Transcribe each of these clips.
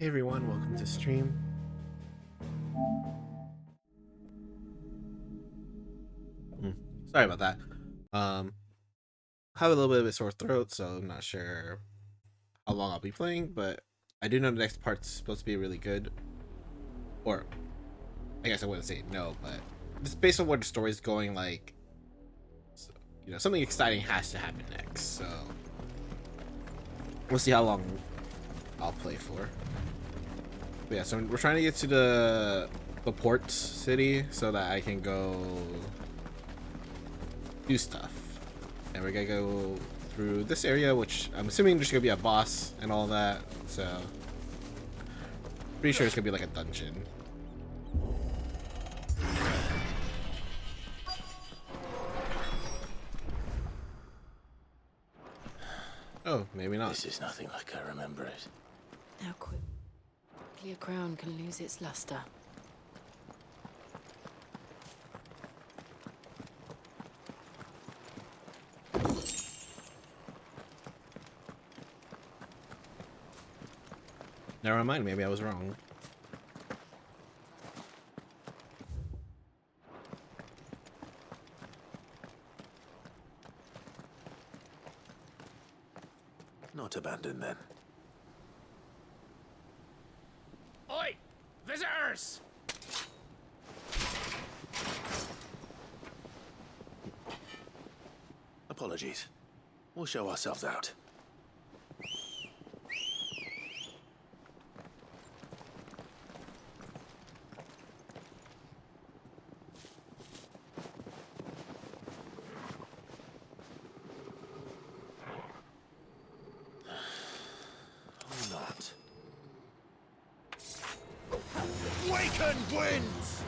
Hey everyone, welcome to stream. Hmm, Sorry about that. Have a little bit of a sore throat, so I'm not sure how long I'll be playing, but I do know the next part's supposed to be really good. Or I guess I wouldn't say no, but just based on where the story's going, like something exciting has to happen next. So we'll see how long I'll play for. But yeah, so we're trying to get to the port city so that I can go do stuff. And we're gonna go through this area, which I'm assuming there's gonna be a boss and all that. So pretty sure it's gonna be like a dungeon. Oh, maybe not. This is nothing like I remember it. How quickly a crown can lose its luster. Never mind, maybe I was wrong. Not abandoned then. Oi! Visitors! Apologies. We'll show ourselves out. Or not. Wakened winds!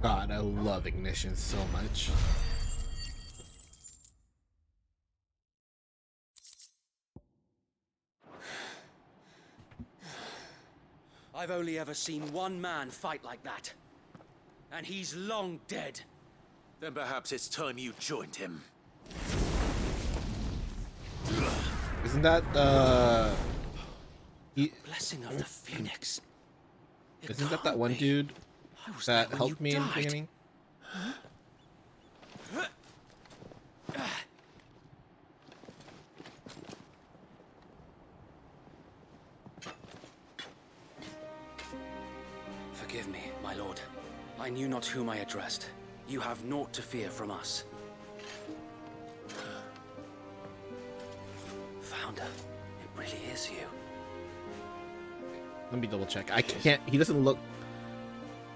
God, I love Ignition so much. I've only ever seen one man fight like that. And he's long dead. Then perhaps it's time you joined him. Isn't that Blessing of the Phoenix. It isn't that can't one be. dude I was that there when helped you me in the died. beginning? Forgive me, my lord. I knew not whom I addressed. You have naught to fear from us. Founder, it really is you. Let me double check. I can't. He doesn't look.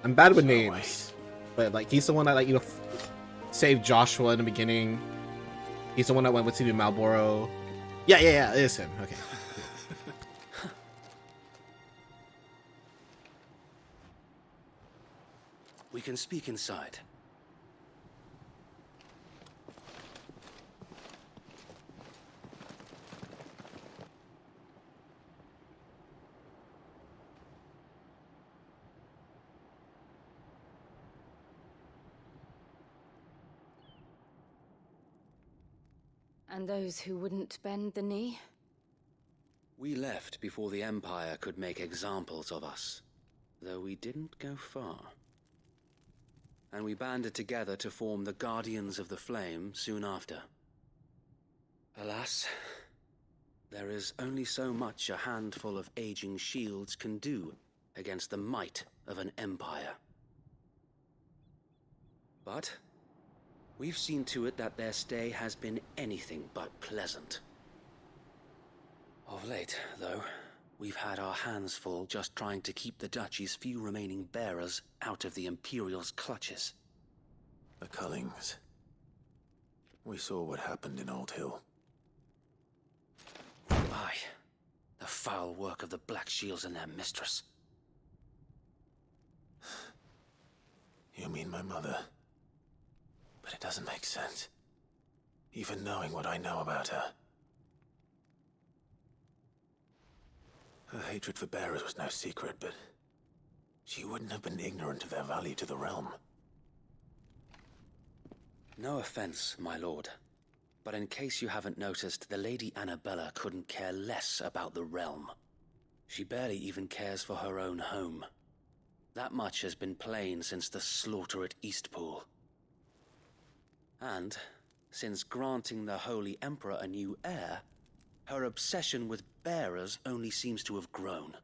I'm bad with So names, but like he's the one that saved Joshua in the beginning. He's the one that went with to do Malboro. Yeah. It is him. Okay. We can speak inside. And those who wouldn't bend the knee? We left before the Empire could make examples of us, though we didn't go far. And we banded together to form the Guardians of the Flame soon after. Alas, there is only so much a handful of aging shields can do against the might of an empire. But we've seen to it that their stay has been anything but pleasant. Of late, though, we've had our hands full just trying to keep the Duchy's few remaining bearers out of the Imperial's clutches. The Cullings. We saw what happened in Old Hill. Aye, the foul work of the Black Shields and their mistress. You mean my mother? But it doesn't make sense. Even knowing what I know about her. Her hatred for bearers was no secret, but she wouldn't have been ignorant of their value to the realm. No offense, my lord, but in case you haven't noticed, the Lady Annabella couldn't care less about the realm. She barely even cares for her own home. That much has been plain since the slaughter at Eastpool. And, since granting the Holy Emperor a new heir, her obsession with bearers only seems to have grown.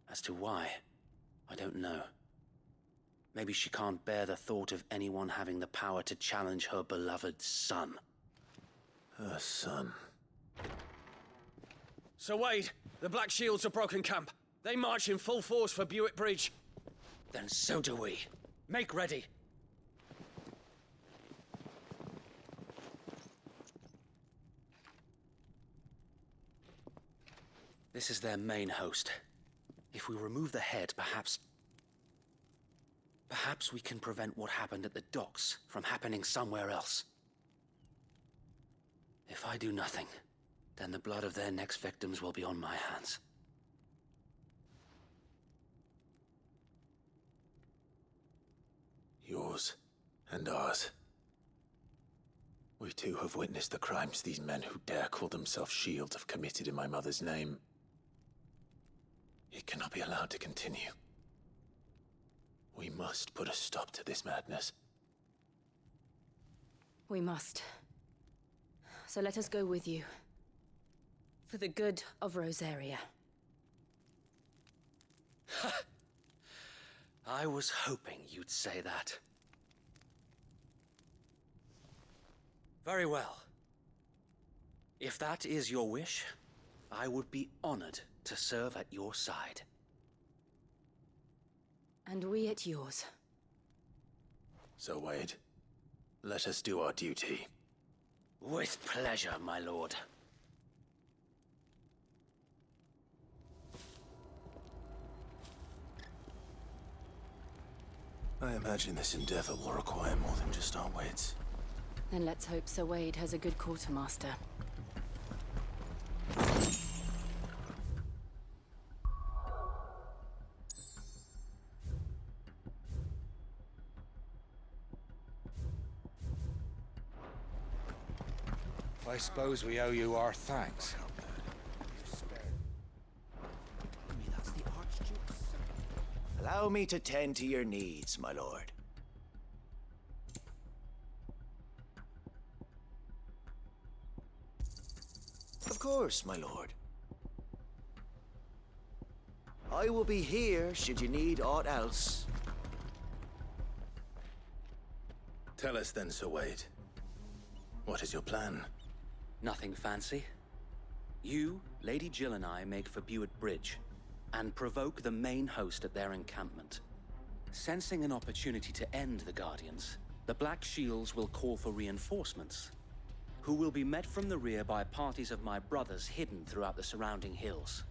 As to why, I don't know. Maybe she can't bear the thought of anyone having the power to challenge her beloved son. Her son. Sir Wade, the Black Shields have broken camp. They march in full force for Buick Bridge. Then so do we. Make ready. This is their main host. If we remove the head, perhaps we can prevent what happened at the docks from happening somewhere else. If I do nothing, then the blood of their next victims will be on my hands. Yours and ours. We too have witnessed the crimes these men who dare call themselves shields have committed in my mother's name. It cannot be allowed to continue. We must put a stop to this madness. We must. So let us go with you. For the good of Rosaria. I was hoping you'd say that. Very well. If that is your wish, I would be honored to serve at your side. And we at yours. So, Wade, let us do our duty. With pleasure, my lord. I imagine this endeavor will require more than just our wits. Then let's hope Sir Wade has a good quartermaster. I suppose we owe you our thanks. Allow me to tend to your needs, my lord. Of course, my lord. I will be here should you need aught else. Tell us then, Sir Wade. What is your plan? Nothing fancy. You, Lady Jill and I make for Buick Bridge and provoke the main host at their encampment. Sensing an opportunity to end the Guardians, the Black Shields will call for reinforcements, who will be met from the rear by parties of my brothers hidden throughout the surrounding hills.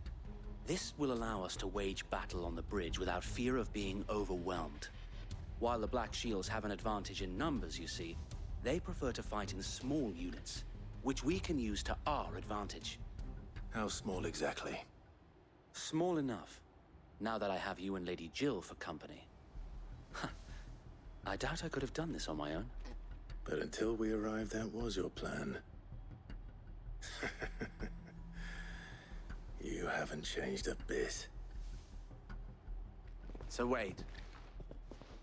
This will allow us to wage battle on the bridge without fear of being overwhelmed. While the Black Shields have an advantage in numbers, you see, they prefer to fight in small units, which we can use to our advantage. How small exactly? Small enough, now that I have you and Lady Jill for company. I doubt I could have done this on my own. But until we arrived, that was your plan. You haven't changed a bit. So Wade,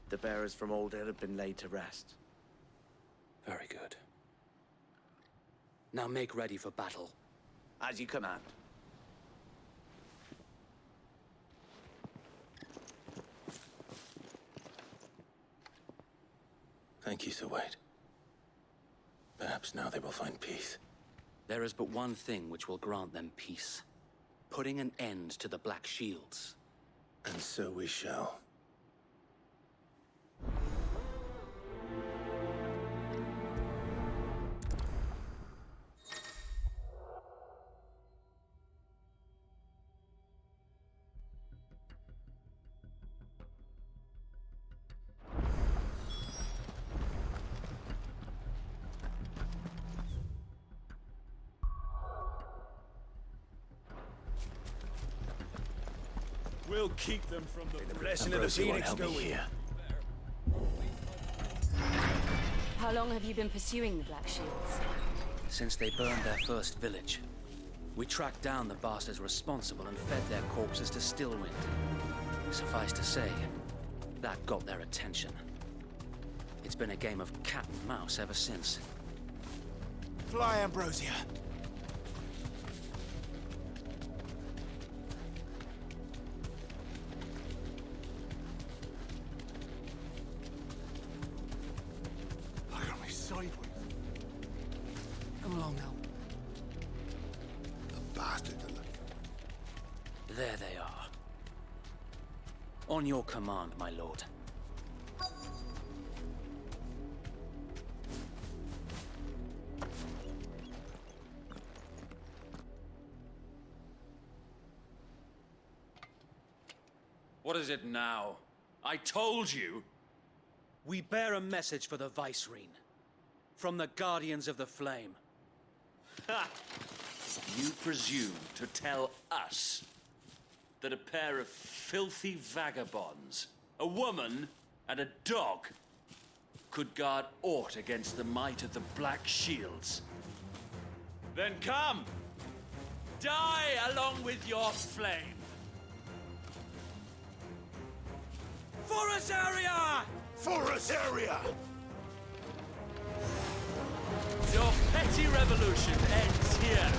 the bearers from Old Hill have been laid to rest. Very good. Now make ready for battle. As you command. Thank you, Sir Wade. Perhaps now they will find peace. There is but one thing which will grant them peace. Putting an end to the Black Shields. And so we shall. We'll keep them from the blessing of the Ambrosia won't Phoenix help me going. here. How long have you been pursuing the Black Shields? Since they burned their first village, we tracked down the bastards responsible and fed their corpses to Stillwind. Suffice to say, that got their attention. It's been a game of cat and mouse ever since. Fly, Ambrosia. Look at me sideways. Come along now. The bastards are looking. There they are. On your command, my lord. What is it now? I told you! We bear a message for the Vicereine. From the Guardians of the Flame. Ha! You presume to tell us that a pair of filthy vagabonds, a woman and a dog, could guard aught against the might of the Black Shields? Then come! Die along with your flame! For Azaria! For Azaria! Your petty revolution ends here.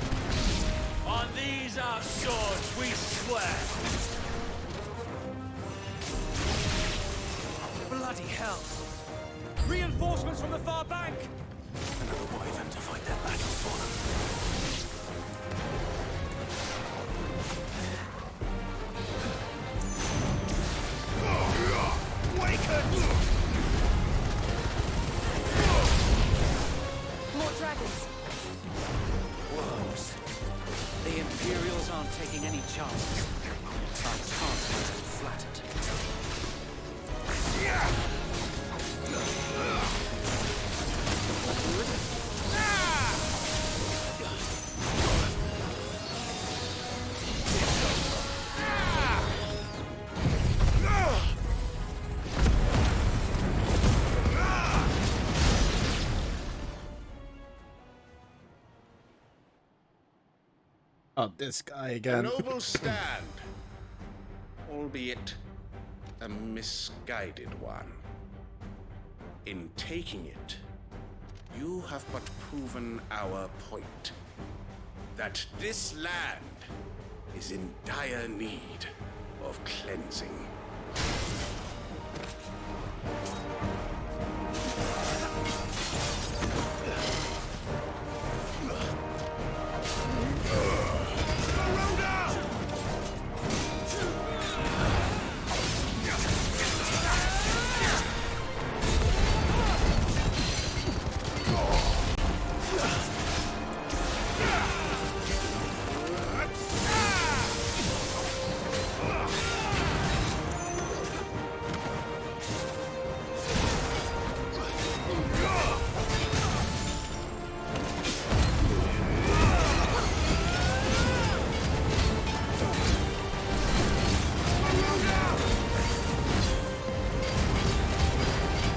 On these our swords we swear. Bloody hell! Reinforcements from the far bank! Another wyvern to fight their battles for them. More dragons! Worms. The Imperials aren't taking any chances. Our chance has been flattered. Oh, this guy A again. noble stand, albeit a misguided one. In taking it, you have but proven our point. That this land is in dire need of cleansing.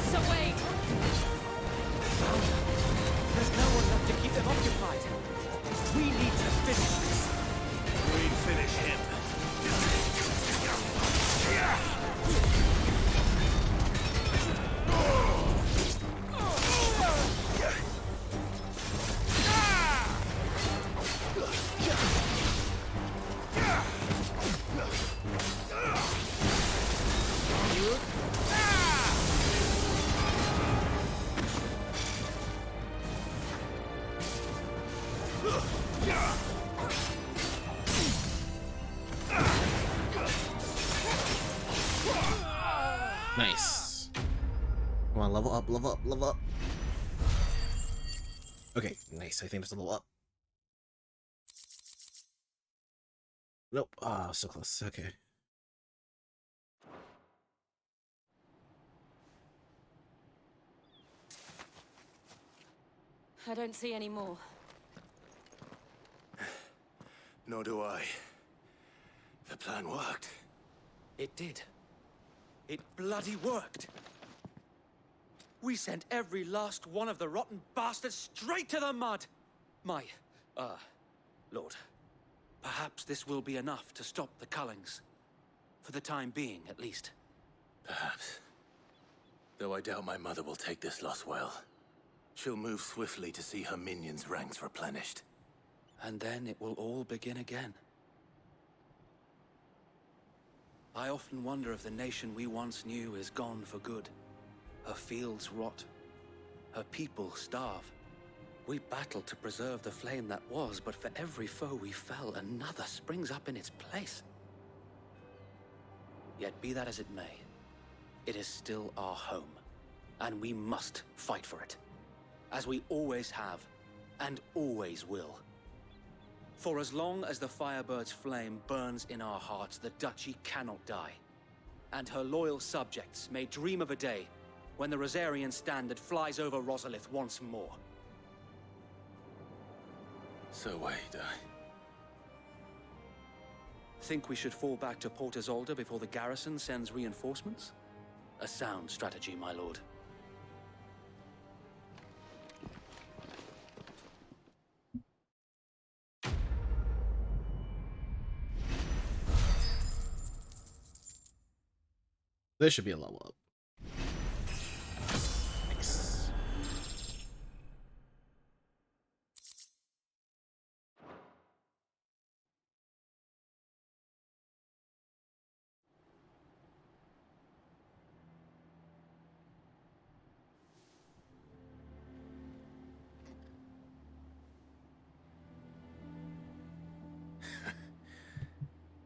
So wait! There's no one left to keep them occupied. We need to finish this. We finish him. Nice. Come on, level up, level up, level up. Okay, nice. I think that's a level up. Nope. Ah, so close. Okay. I don't see any more. Nor do I. The plan worked. It did. It bloody worked. We sent every last one of the rotten bastards straight to the mud! My, Lord, perhaps this will be enough to stop the Cullings. For the time being, at least. Perhaps. Though I doubt my mother will take this loss well. She'll move swiftly to see her minions' ranks replenished. And then it will all begin again. I often wonder if the nation we once knew is gone for good. Her fields rot. Her people starve. We battled to preserve the flame that was, but for every foe we fell, another springs up in its place. Yet be that as it may, it is still our home, and we must fight for it. As we always have, and always will. For as long as the Firebird's flame burns in our hearts, the Duchy cannot die. And her loyal subjects may dream of a day when the Rosarian standard flies over Rosalith once more. So wait, Think we should fall back to Port Isolde before the garrison sends reinforcements? A sound strategy, my lord. This should be a level up. Nice.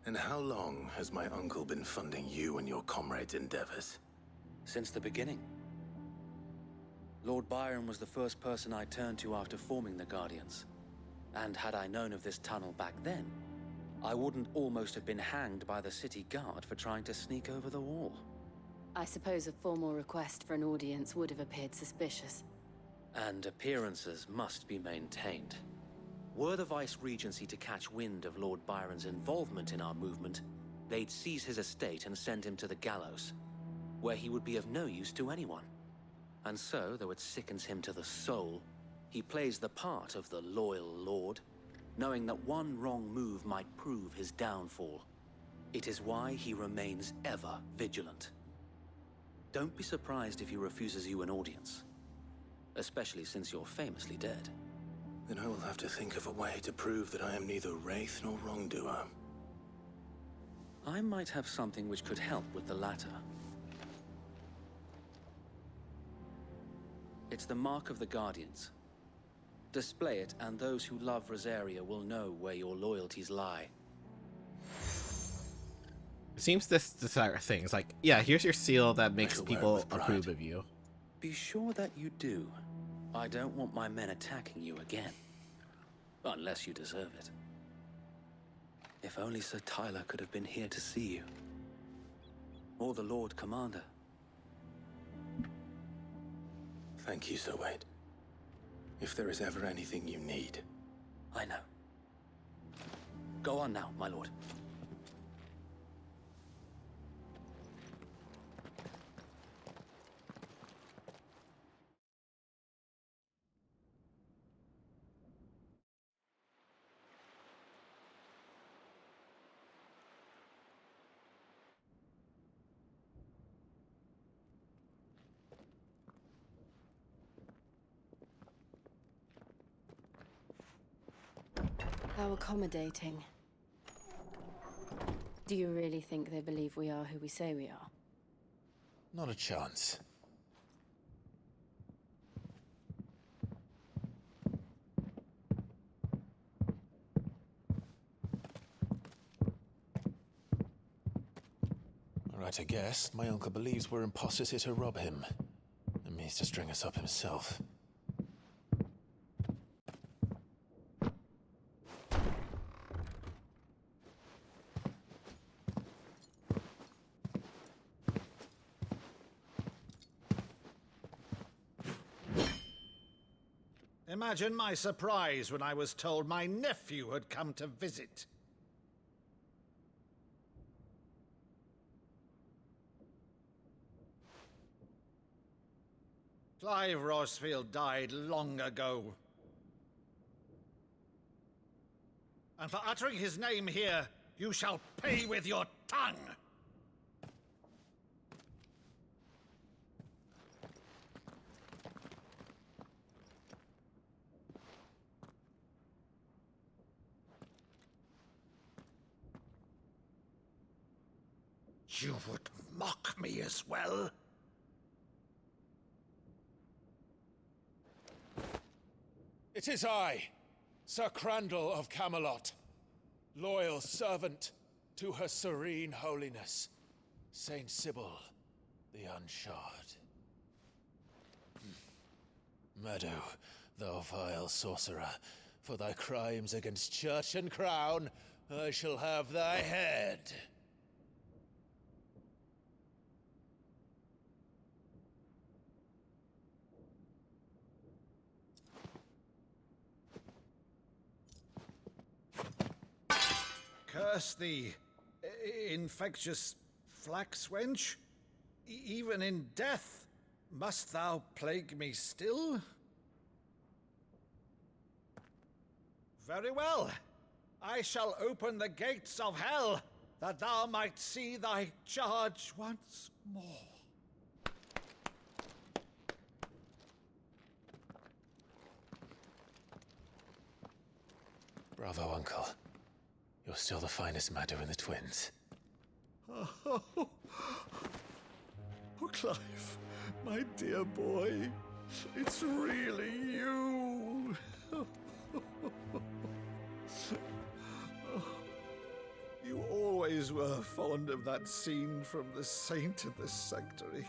And how long has my uncle been funding you and your comrades' endeavors? Since the beginning. Lord Byron was the first person I turned to after forming the Guardians. And had I known of this tunnel back then, I wouldn't almost have been hanged by the city guard for trying to sneak over the wall. I suppose a formal request for an audience would have appeared suspicious. And appearances must be maintained. Were the Vice-Regency to catch wind of Lord Byron's involvement in our movement, they'd seize his estate and send him to the gallows, where he would be of no use to anyone. And so, though it sickens him to the soul, he plays the part of the loyal lord, knowing that one wrong move might prove his downfall. It is why he remains ever vigilant. Don't be surprised if he refuses you an audience, especially since you're famously dead. Then I will have to think of a way to prove that I am neither wraith nor wrongdoer. I might have something which could help with the latter. It's the mark of the Guardians. Display it, and those who love Rosaria will know where your loyalties lie. It seems this desire things like, yeah, here's your seal that makes shall wear it people with pride. approve of you. Be sure that you do. I don't want my men attacking you again. Unless you deserve it. If only Sir Tyler could have been here to see you. Or the Lord Commander. Thank you, Sir Wade. If there is ever anything you need. I know. Go on now, my lord. How accommodating. Do you really think they believe we are who we say we are? Not a chance. Right, I guess. My uncle believes we're imposters here to rob him. And means to string us up himself. Imagine my surprise when I was told my nephew had come to visit. Clive Rosfield died long ago. And for uttering his name here, you shall pay with your tongue! You would mock me as well? It is I, Sir Crandall of Camelot, loyal servant to Her Serene Holiness, Saint Sybil the Unshod. Meadow, thou vile sorcerer, for thy crimes against church and crown, I shall have thy head. Curse thee, infectious flax wench. Even in death, must thou plague me still? Very well. I shall open the gates of hell, that thou might see thy charge once more. Bravo, Uncle. You're still the finest Meadow in the twins. Oh, Clive, my dear boy, it's really you. You always were fond of that scene from The Saint in the Sanctuary.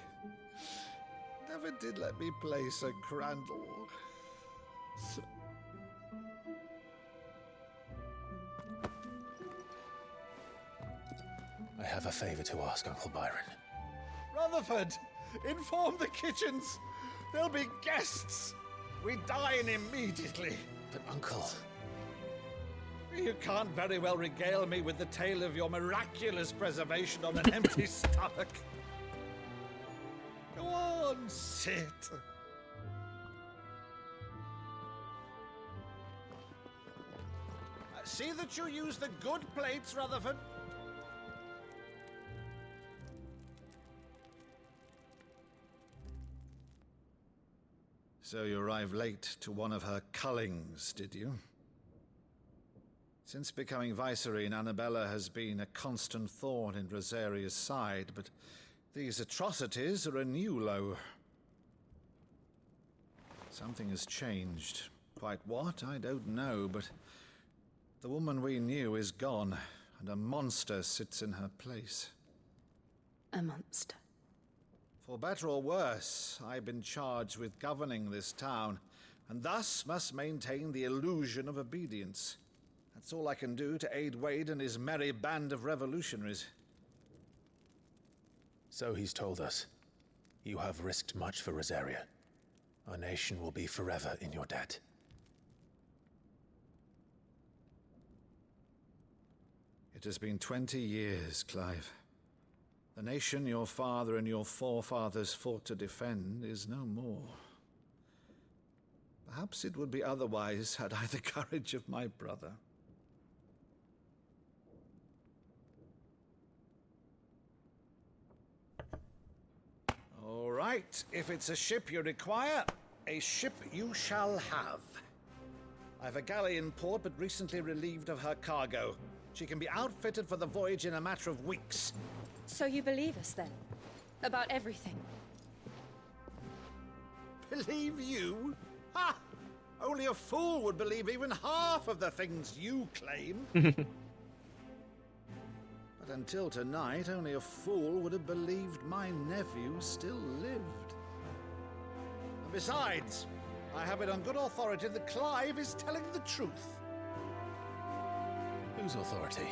Never did let me play Sir Crandall. I have a favor to ask, Uncle Byron. Rutherford, inform the kitchens. There'll be guests. We dine immediately. But, Uncle... You can't very well regale me with the tale of your miraculous preservation on an empty stomach. Go on, sit. See that you use the good plates, Rutherford. So you arrived late to one of her cullings, did you? Since becoming Vicereine, Annabella has been a constant thorn in Rosaria's side, but these atrocities are a new low. Something has changed. Quite what, I don't know, but the woman we knew is gone, and a monster sits in her place. A monster. For better or worse, I've been charged with governing this town, and thus must maintain the illusion of obedience. That's all I can do to aid Wade and his merry band of revolutionaries. So he's told us. You have risked much for Rosaria. Our nation will be forever in your debt. It has been 20 years, Clive. The nation your father and your forefathers fought to defend is no more. Perhaps it would be otherwise had I the courage of my brother. All right, if it's a ship you require, a ship you shall have. I've a galley in port, but recently relieved of her cargo. She can be outfitted for the voyage in a matter of weeks. So you believe us, then? About everything? Believe you? Ha! Only a fool would believe even half of the things you claim. But until tonight, only a fool would have believed my nephew still lived. And besides, I have it on good authority that Clive is telling the truth. Whose authority?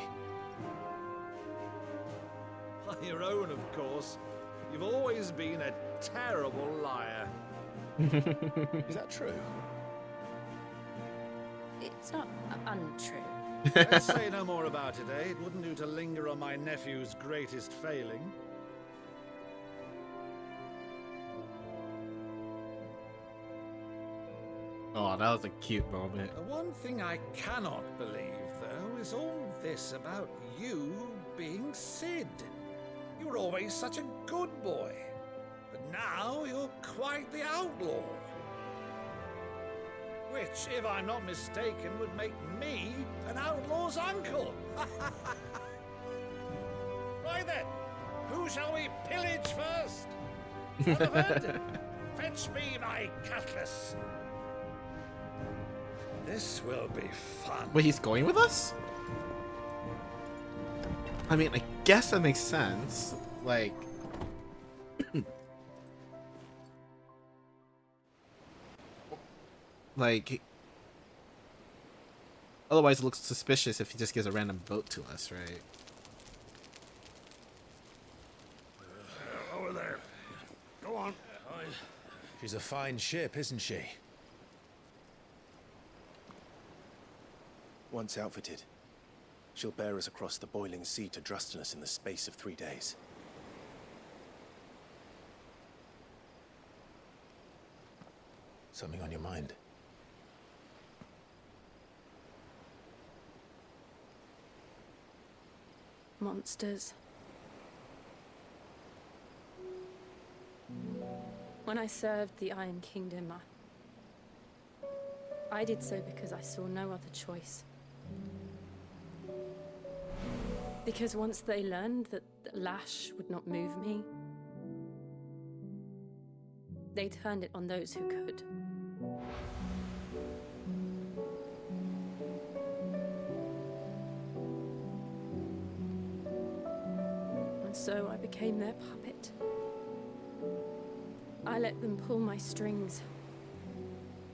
Your own, of course. You've always been a terrible liar. Is that true? It's not untrue. Let's say no more about it, eh? It wouldn't do to linger on my nephew's greatest failing. Oh, that was a cute moment. The one thing I cannot believe, though, is all this about you being Sid. You were always such a good boy, but now you're quite the outlaw. Which, if I'm not mistaken, would make me an outlaw's uncle. Right then, who shall we pillage first? Oliver, fetch me my cutlass. This will be fun. Wait, he's going with us? I mean, I guess that makes sense. Like... like... Otherwise it looks suspicious if he just gives a random boat to us, right? Over there. Go on. She's a fine ship, isn't she? Once outfitted, she'll bear us across the boiling sea to Drustinus in the space of 3 days. Something on your mind? Monsters. When I served the Iron Kingdom, I did so because I saw no other choice. Because once they learned that the lash would not move me, they turned it on those who could. And so I became their puppet. I let them pull my strings,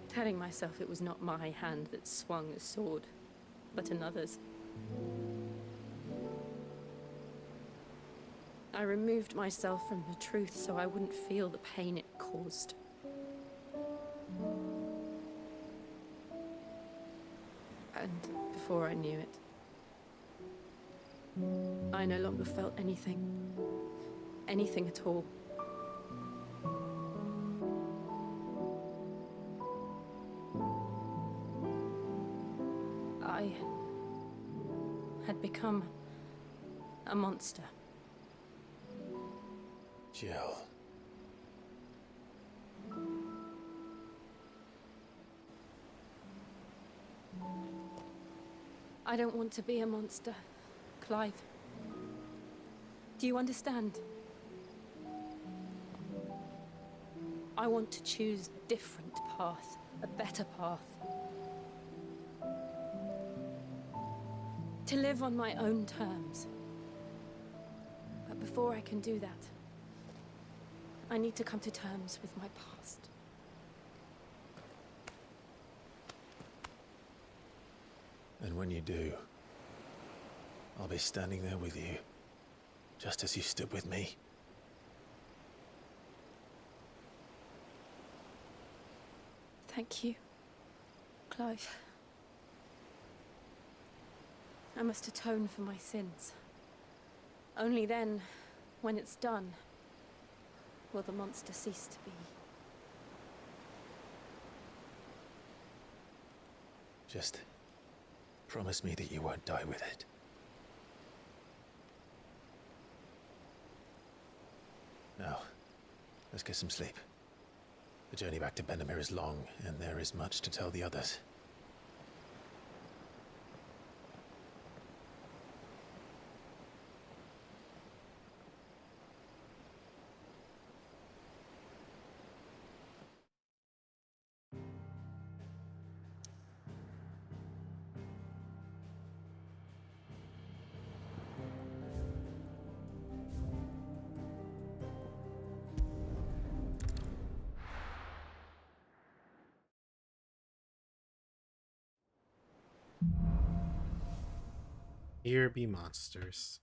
telling myself it was not my hand that swung a sword, but another's. I removed myself from the truth so I wouldn't feel the pain it caused. And before I knew it, I no longer felt anything. Anything at all. I had become a monster. Jill. I don't want to be a monster, Clive. Do you understand? I want to choose a different path, a better path. To live on my own terms. But before I can do that, I need to come to terms with my past. And when you do, I'll be standing there with you, just as you stood with me. Thank you, Clive. I must atone for my sins. Only then, when it's done, will the monster cease to be. Just promise me that you won't die with it. Now, let's get some sleep. The journey back to Benamir is long, and there is much to tell the others. Here be monsters.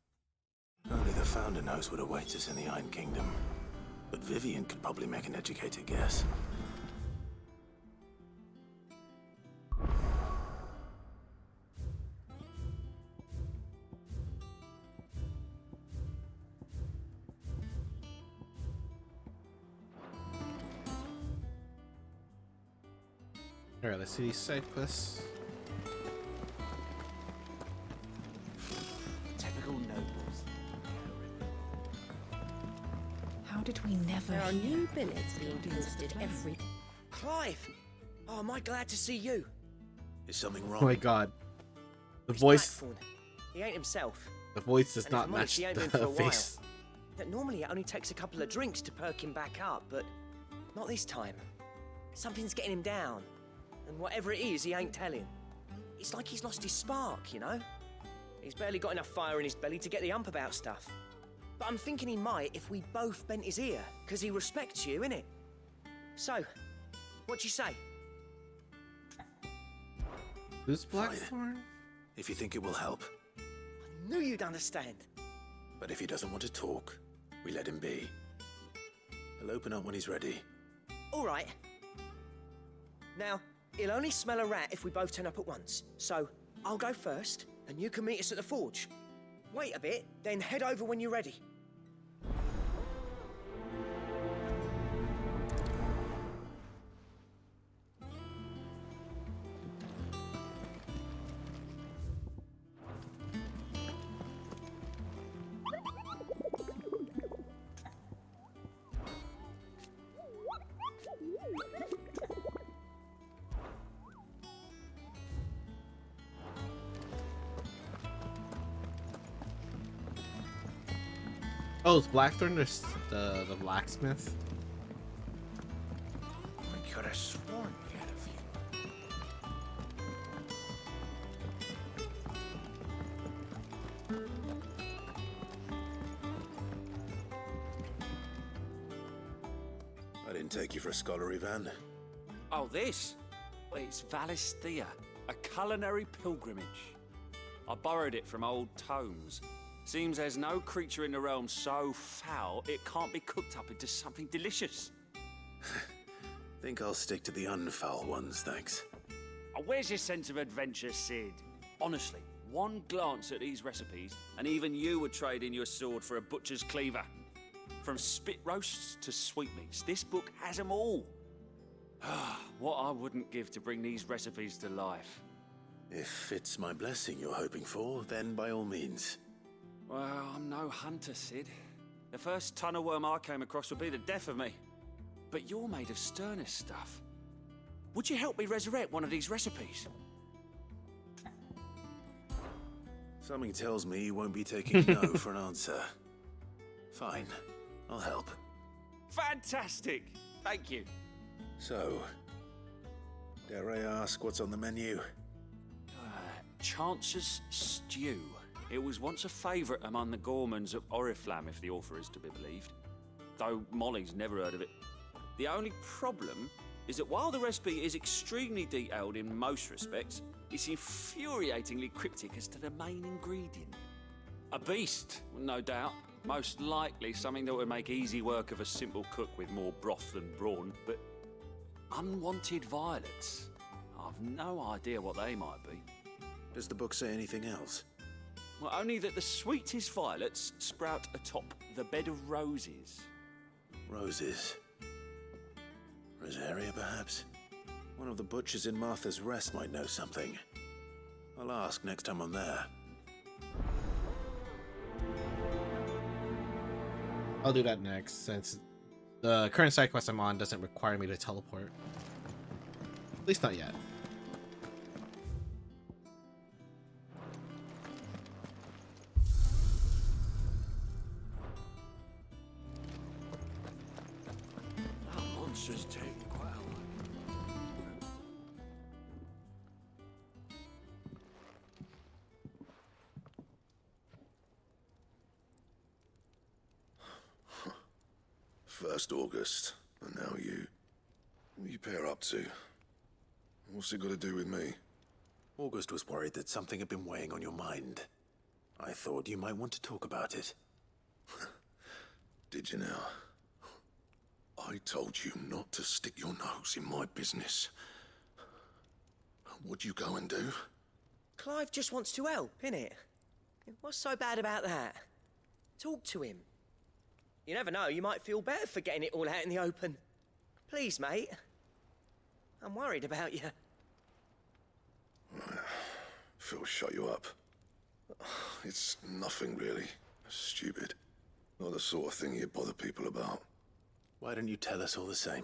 Only the Founder knows what awaits us in the Iron Kingdom. But Vivian could probably make an educated guess. Alright, let's see these side quests. Typical nobles. How did we never There are hear new of billets the being Guardians of the posted Flame? every... Clive! Oh, am I glad to see you? Is something Oh wrong? my god. The He's voice Blackthorn. He ain't himself. the voice does And if not I'm honest, match he ain't been for a the while. face. That normally it only takes a couple of drinks to perk him back up, but not this time. Something's getting him down. And whatever it is, he ain't telling. It's like he's lost his spark, you know? He's barely got enough fire in his belly to get the ump about stuff. But I'm thinking he might if we both bent his ear, because he respects you, innit? So, what you say? Who's Fine. Blackthorn? If you think it will help. I knew you'd understand. But if he doesn't want to talk, we let him be. He'll open up when he's ready. All right. Now, he'll only smell a rat if we both turn up at once. So, I'll go first, and you can meet us at the forge. Wait a bit, then head over when you're ready. Oh, it's Blackthorn, the blacksmith. I could have sworn we had a few. I didn't take you for a scholar, Ivan. Oh, this? It's Valisthea, a culinary pilgrimage. I borrowed it from old tomes. Seems there's no creature in the realm so foul it can't be cooked up into something delicious. Think I'll stick to the unfoul ones, thanks. Oh, where's your sense of adventure, Sid? Honestly, one glance at these recipes, and even you would trade in your sword for a butcher's cleaver. From spit roasts to sweetmeats, this book has them all. What I wouldn't give to bring these recipes to life. If it's my blessing you're hoping for, then by all means. Well, I'm no hunter, Sid. The first ton of worm I came across would be the death of me. But you're made of sterner stuff. Would you help me resurrect one of these recipes? Something tells me you won't be taking no for an answer. Fine, I'll help. Fantastic! Thank you. So, dare I ask what's on the menu? Chance's Stew. It was once a favourite among the gourmands of Oriflamme, if the author is to be believed. Though Molly's never heard of it. The only problem is that while the recipe is extremely detailed in most respects, it's infuriatingly cryptic as to the main ingredient. A beast, no doubt. Most likely something that would make easy work of a simple cook with more broth than brawn, but unwanted violets. I've no idea what they might be. Does the book say anything else? Well, only that the sweetest violets sprout atop the bed of roses. Roses. Rosaria, perhaps? One of the butchers in Martha's Rest might know something. I'll ask next time I'm there. I'll do that next, since the current side quest I'm on doesn't require me to teleport. At least not yet. That monster's taking quite a while. First August, and now you. What are you pair up to? What's it got to do with me? August was worried that something had been weighing on your mind. I thought you might want to talk about it. Did you now? I told you not to stick your nose in my business. What'd you go and do? Clive just wants to help, innit? What's so bad about that? Talk to him. You never know, you might feel better for getting it all out in the open. Please, mate. I'm worried about you. if it'll shut you up. It's nothing really. Stupid. Not the sort of thing you bother people about. Why don't you tell us all the same?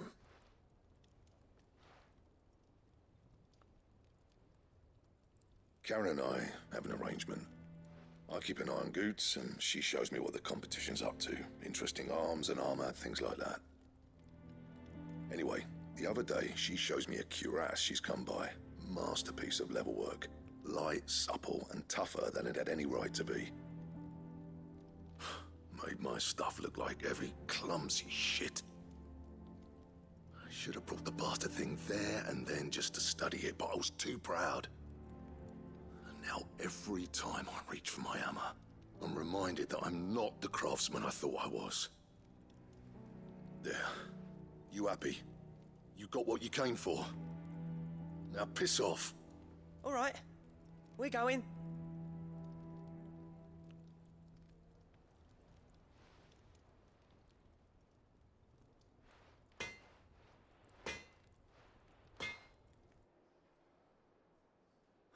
Karen and I have an arrangement. I keep an eye on Goots, and she shows me what the competition's up to. Interesting arms and armor, things like that. Anyway, the other day, she shows me a cuirass she's come by. Masterpiece of level work. Light, supple, and tougher than it had any right to be. Made my stuff look like every clumsy shit. I should have brought the bastard thing there and then just to study it, but I was too proud. And now every time I reach for my hammer, I'm reminded that I'm not the craftsman I thought I was. There. You happy? You got what you came for. Now piss off. All right. We're going.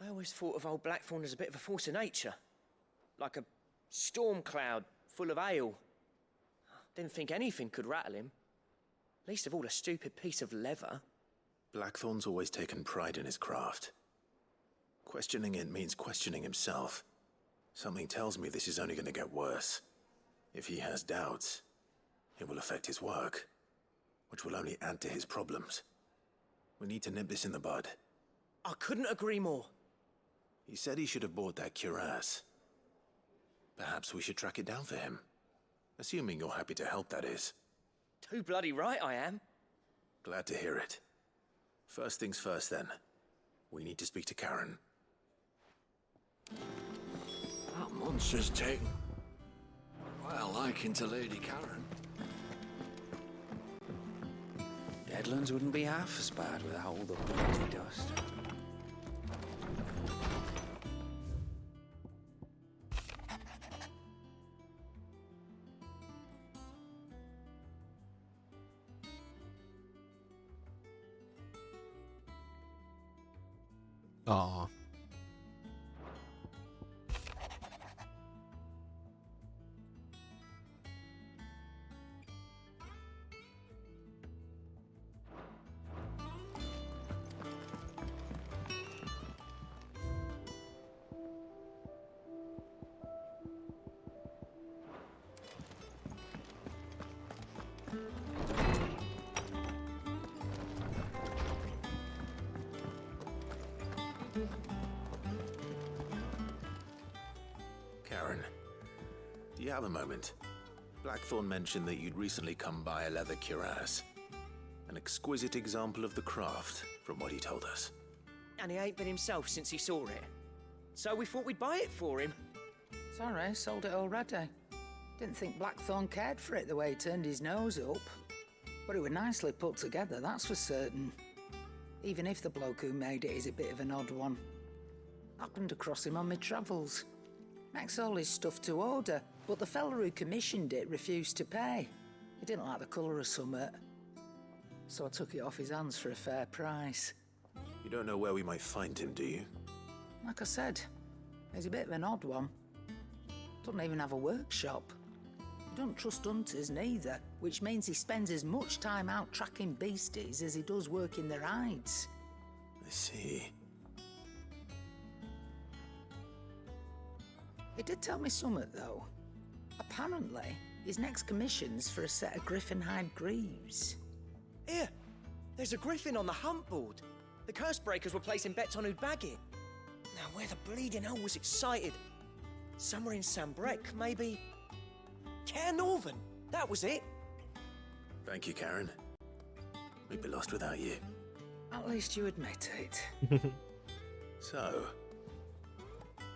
I always thought of old Blackthorn as a bit of a force of nature. Like a storm cloud full of hail. Didn't think anything could rattle him. Least of all a stupid piece of leather. Blackthorn's always taken pride in his craft. Questioning it means questioning himself. Something tells me this is only going to get worse. If he has doubts, it will affect his work, which will only add to his problems. We need to nip this in the bud. I couldn't agree more. He said he should have bought that cuirass. Perhaps we should track it down for him. Assuming you're happy to help, that is. Too bloody right I am. Glad to hear it. First things first, then. We need to speak to Karen. That monster's taken quite a liking to Lady Karen. Deadlands wouldn't be half as bad without all the bloody dust. Aw. Karen, do you have a moment? Blackthorn mentioned that you'd recently come by a leather cuirass. An exquisite example of the craft, from what he told us. And he ain't been himself since he saw it. So we thought we'd buy it for him. Sorry, sold it already. Didn't think Blackthorn cared for it the way he turned his nose up. But it was nicely put together, that's for certain. Even if the bloke who made it is a bit of an odd one. Happened across him on my travels. Makes all his stuff to order, but the fella who commissioned it refused to pay. He didn't like the colour of summit. So I took it off his hands for a fair price. You don't know where we might find him, do you? Like I said, he's a bit of an odd one. Doesn't even have a workshop. He don't trust hunters neither, which means he spends as much time out tracking beasties as he does working their hides. I see. He did tell me something, though. Apparently, his next commission's for a set of griffin hide greaves. Here, there's a griffin on the hunt board. The curse breakers were placing bets on who'd bag it. Now, where the bleeding hell was it sighted? Somewhere in Sambrec, maybe? Care Northern, that was it. Thank you, Karen. We'd be lost without you. At least you admit it. So,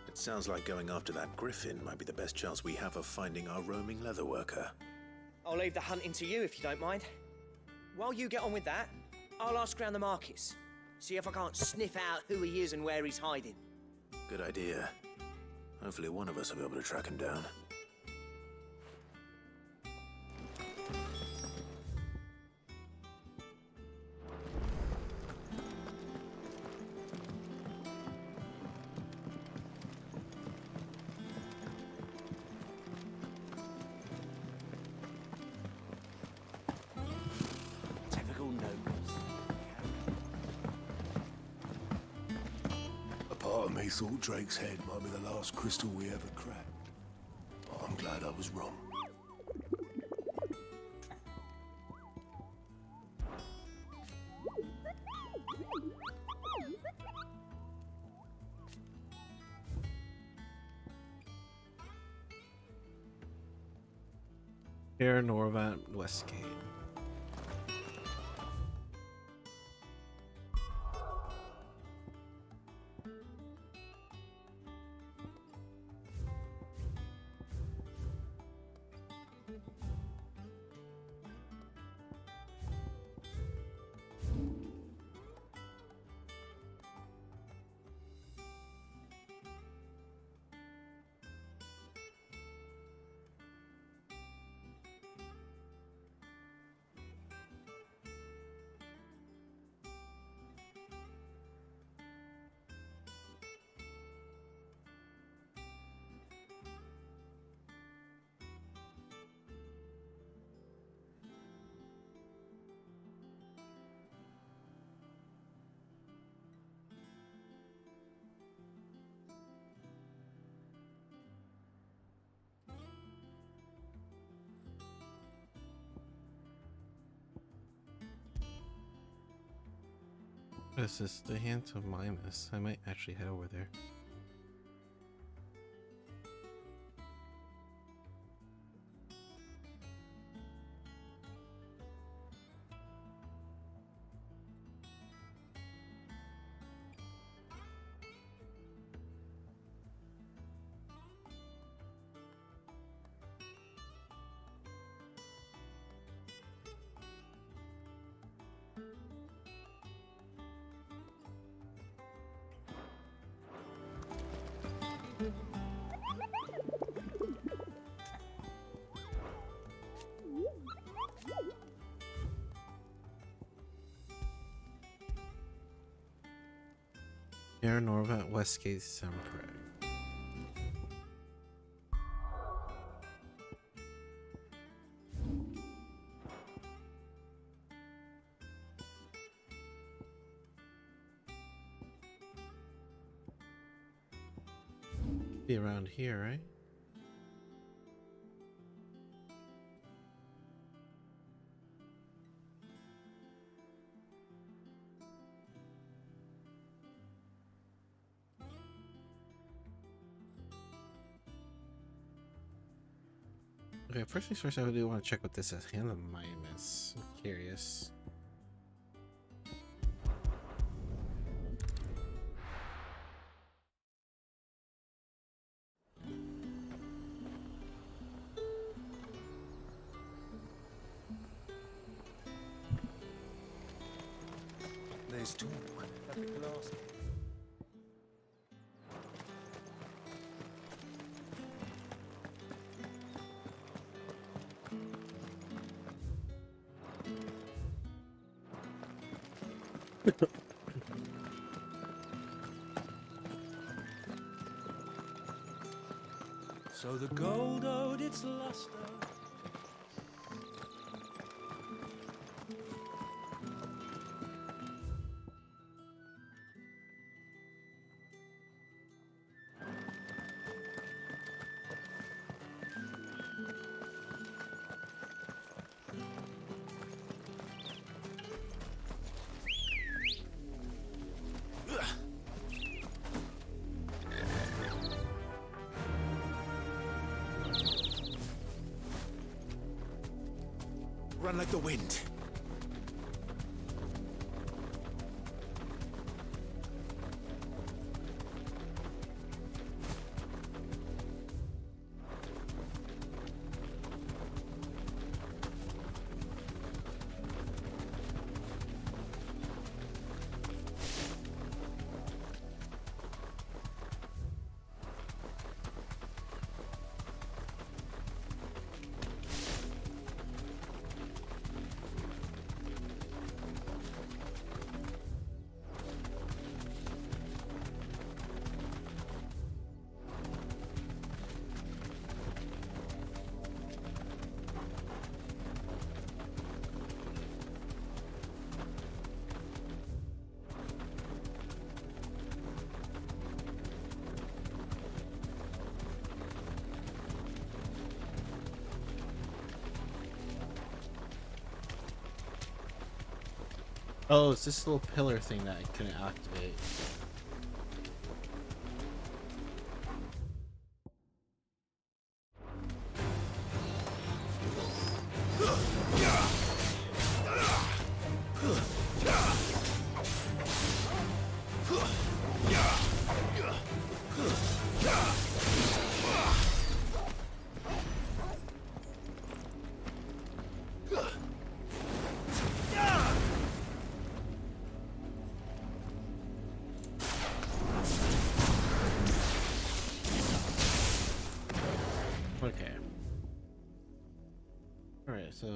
it sounds like going after that griffin might be the best chance we have of finding our roaming leatherworker. I'll leave the hunting to you if you don't mind. While you get on with that, I'll ask around the markets. See if I can't sniff out who he is and where he's hiding. Good idea. Hopefully one of us will be able to track him down. They thought Drake's head might be the last crystal we ever cracked. But I'm glad I was wrong. Here, Norvant Westgate. This is the Hint of Mimas. I might actually head over there. Here, Norvant Westgate Sempreg. Be around here, right? Okay, first things first, I do want to check what this is. Hand of Mimas. I'm curious. There's two at the glass. So the gold owed its luster. Run like the wind. Oh, it's this little pillar thing that I couldn't activate. Okay. Alright, so...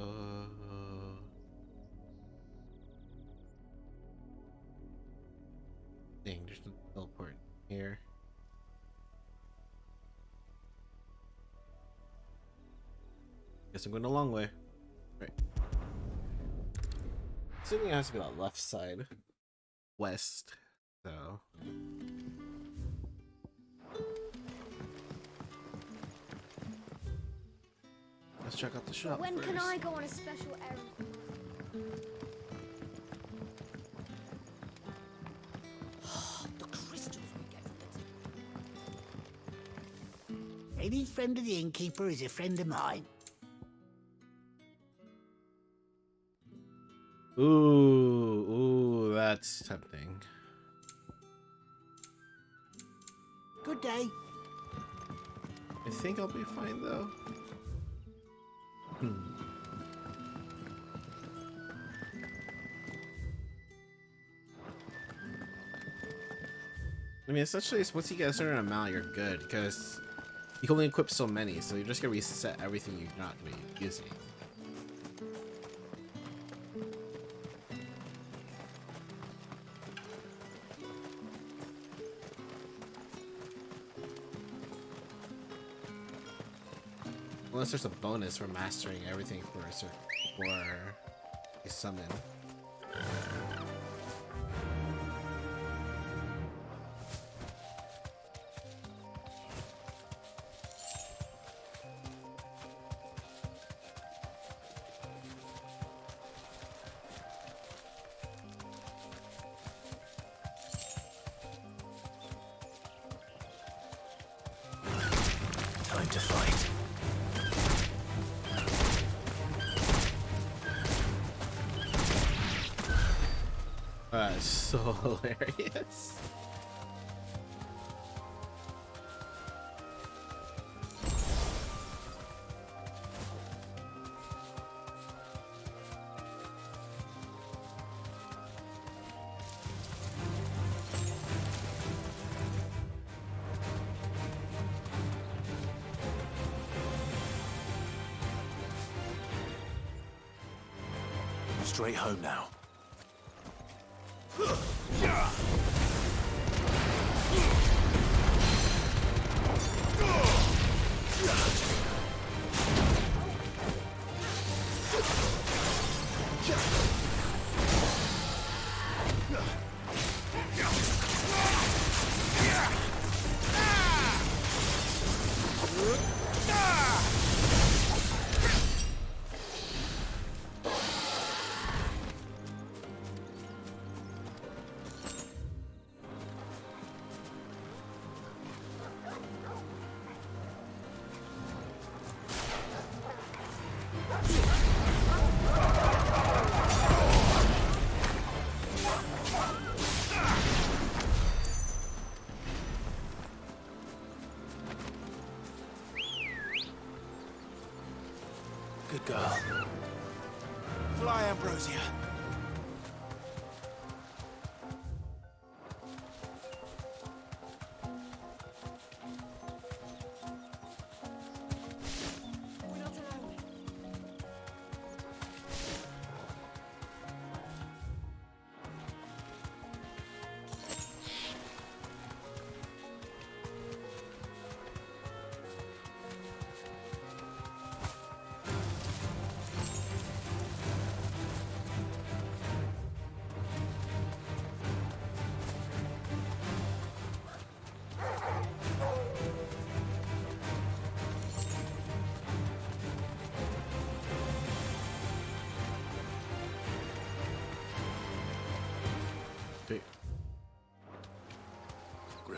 Dang, there's no teleport here. Guess I'm going the long way. Right. Assuming it has to be on the left side. West. So... Let's check out the shop When first. can I go on a special errand? The crystals we get from the Any friend of the innkeeper is a friend of mine. Ooh, that's tempting. Good day. I think I'll be fine though. I mean, essentially, it's once you get a certain amount, you're good, because you can only equip so many, so you're just gonna reset everything you're not gonna be using. Unless there's a bonus for mastering everything for a summon. Time to fight. That's so hilarious. Straight home now. Good girl. Fly, Ambrosia.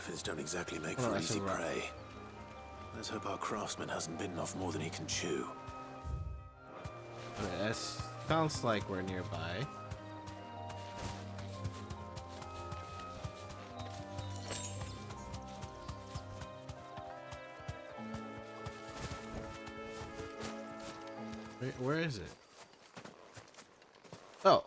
Griffins don't exactly make Oh, for that's easy a rock. prey. Let's hope our craftsman hasn't bitten off more than he can chew. Okay, that sounds like we're nearby. Where is it? Oh.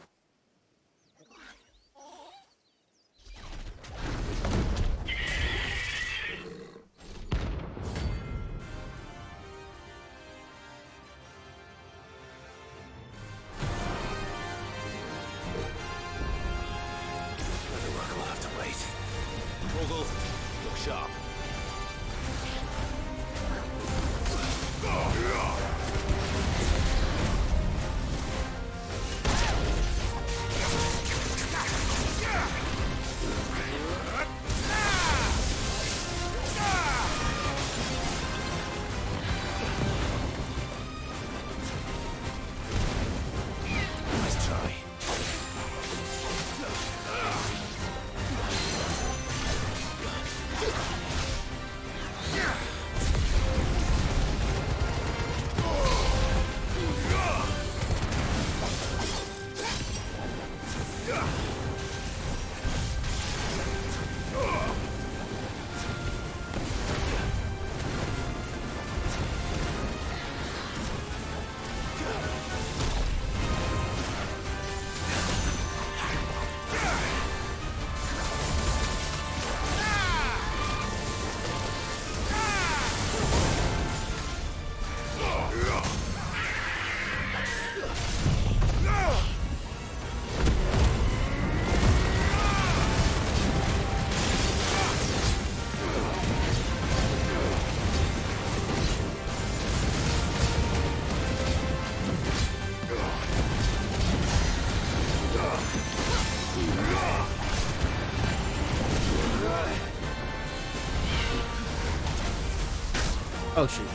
The rock will have to wait. Mogul, look sharp. Nice try. Oh shoot.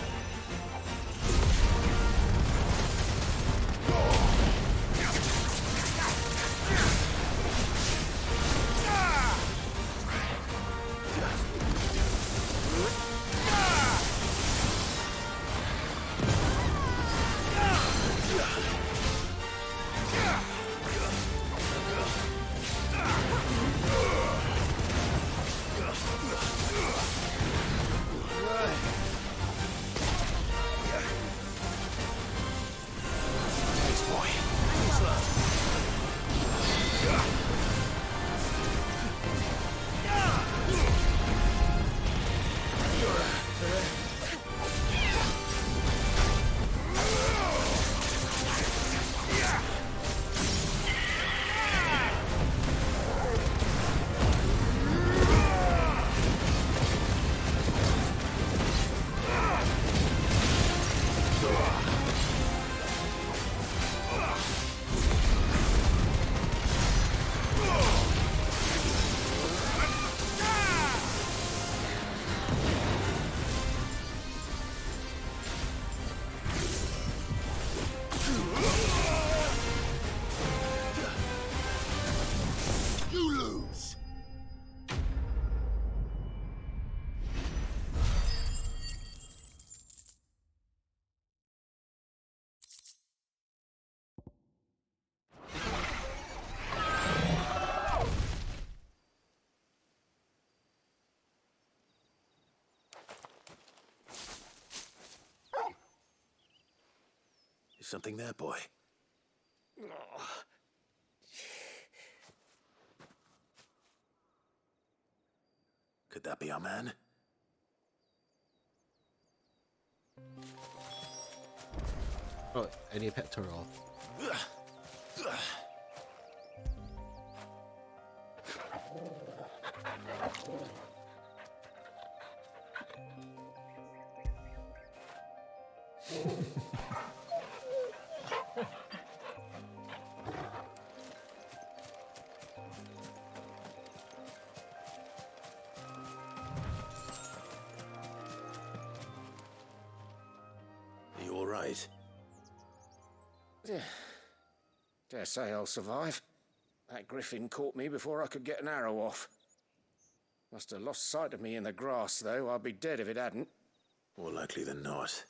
Is something there, boy? Could that be our man? Oh, I need a pet turtle. Are you all right? Dare say I'll survive. That griffin caught me before I could get an arrow off. Must have lost sight of me in the grass, though. I'd be dead if it hadn't. More likely than not.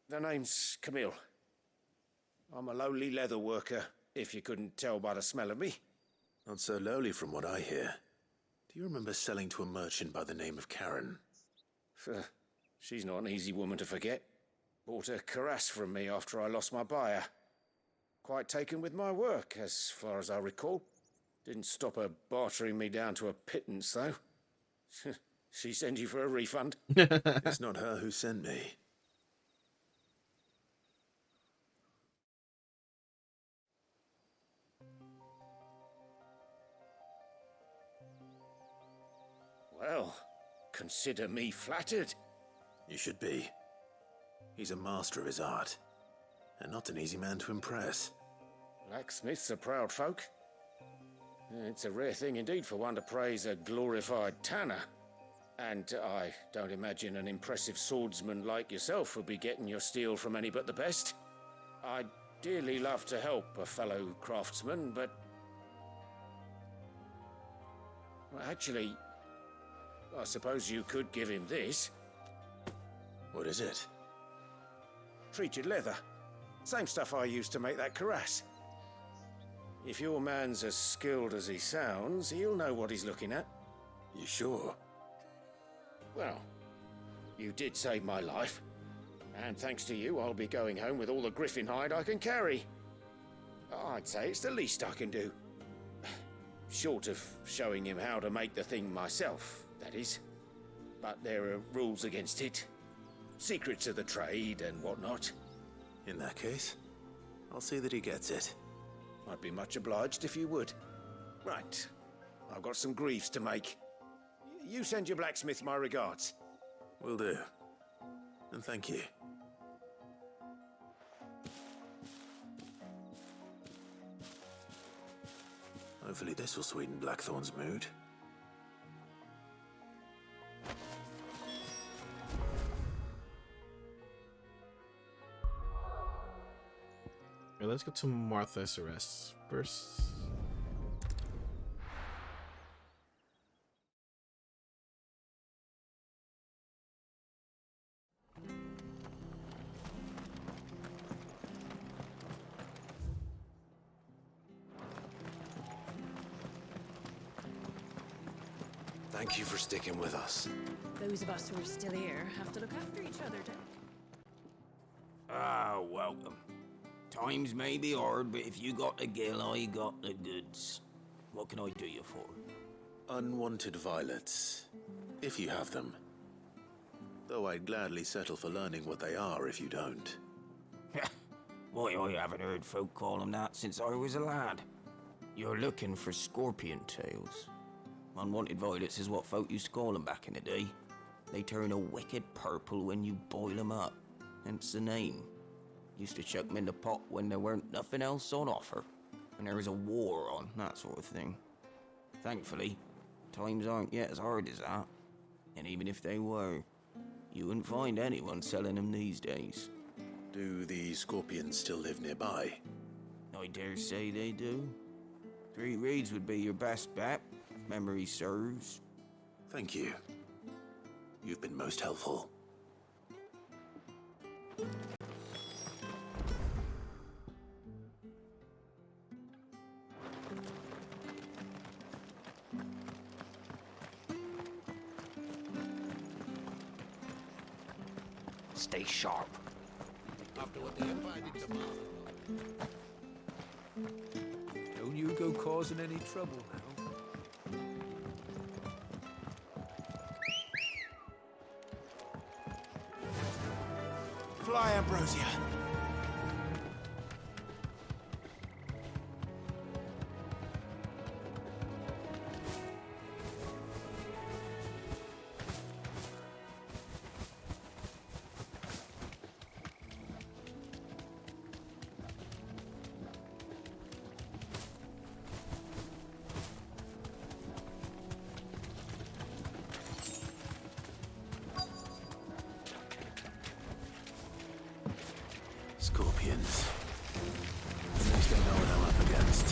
The name's Camille. I'm a lowly leather worker, if you couldn't tell by the smell of me. Not so lowly from what I hear. Do you remember selling to a merchant by the name of Karen? She's not an easy woman to forget. Bought a cuirass from me after I lost my buyer. Quite taken with my work, as far as I recall. Didn't stop her bartering me down to a pittance, though. She sent you for a refund? It's not her who sent me. Well, consider me flattered. You should be. He's a master of his art, and not an easy man to impress. Blacksmiths are proud folk. It's a rare thing indeed for one to praise a glorified tanner. And I don't imagine an impressive swordsman like yourself would be getting your steel from any but the best. I'd dearly love to help a fellow craftsman, but... Well, actually, I suppose you could give him this. What is it? Treated leather. Same stuff I used to make that cuirass. If your man's as skilled as he sounds, he'll know what he's looking at. You sure? Well, you did save my life. And thanks to you, I'll be going home with all the griffin hide I can carry. I'd say it's the least I can do. Short of showing him how to make the thing myself, that is. But there are rules against it. Secrets of the trade and whatnot. In that case, I'll see that he gets it. I'd be much obliged if you would. Right. I've got some greaves to make. You send your blacksmith my regards. Will do. And thank you. Hopefully this will sweeten Blackthorn's mood. Okay, let's get to Martha's arrest first. Thank you for sticking with us. Those of us who are still here have to look after each other, don't we? Ah, welcome. Times may be hard, but if you got the gill, I got the goods. What can I do you for? Unwanted violets, if you have them. Though I'd gladly settle for learning what they are if you don't. Why, I haven't heard folk call them that since I was a lad. You're looking for scorpion tails. Unwanted violets is what folk used to call them back in the day. They turn a wicked purple when you boil them up, hence the name. Used to chuck them in the pot when there weren't nothing else on offer, when there was a war on, that sort of thing. Thankfully, times aren't yet as hard as that. And even if they were, you wouldn't find anyone selling them these days. Do the scorpions still live nearby? I dare say they do. 3 reeds would be your best bet, if memory serves. Thank you. You've been most helpful. Stay sharp. After what the Empire did to Martha. Don't you go causing any trouble now. Fly, Ambrosia. Scorpions. At least I know what I'm up against.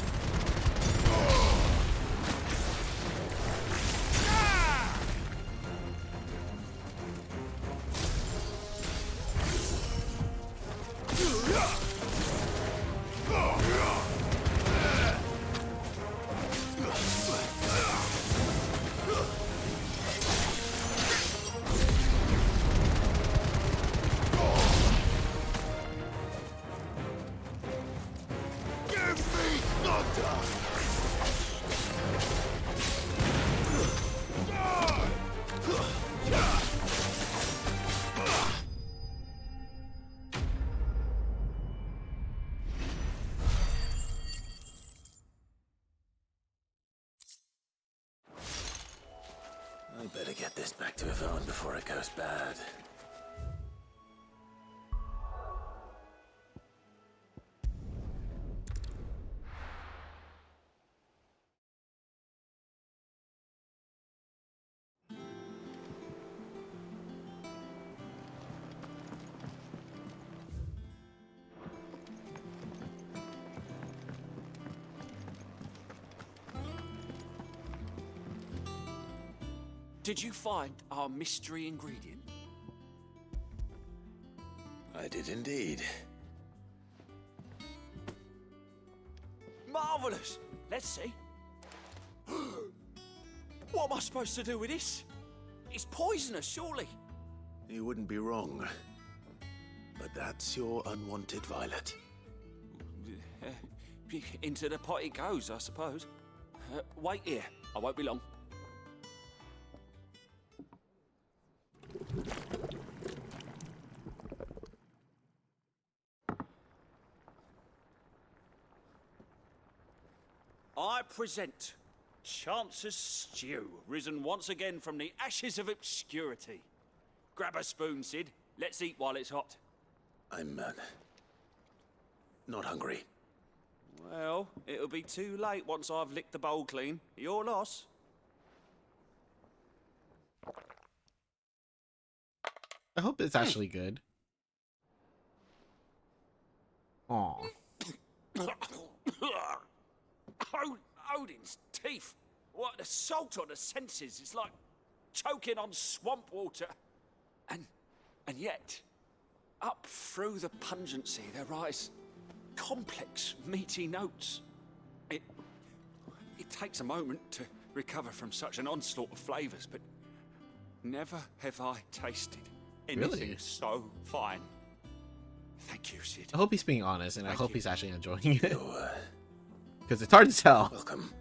Better get this back to Yvonne before it goes bad. Did you find our mystery ingredient? I did indeed. Marvelous! Let's see. What am I supposed to do with this? It's poisonous, surely. You wouldn't be wrong. But that's your unwanted violet. Into the pot it goes, I suppose. Wait here. I won't be long. I present Chance's Stew, risen once again from the ashes of obscurity. Grab a spoon, Sid. Let's eat while it's hot. I'm, not hungry. Well, it'll be too late once I've licked the bowl clean. Your loss. I hope it's actually good. Aw. Odin's teeth. What an assault on the senses. It's like choking on swamp water. And yet, up through the pungency, there rise complex, meaty notes. It takes a moment to recover from such an onslaught of flavours, but never have I tasted anything Really? so fine. Thank you, Sid. I hope he's being honest, and I Thank hope you. he's actually enjoying it. Because it's hard to tell. Welcome.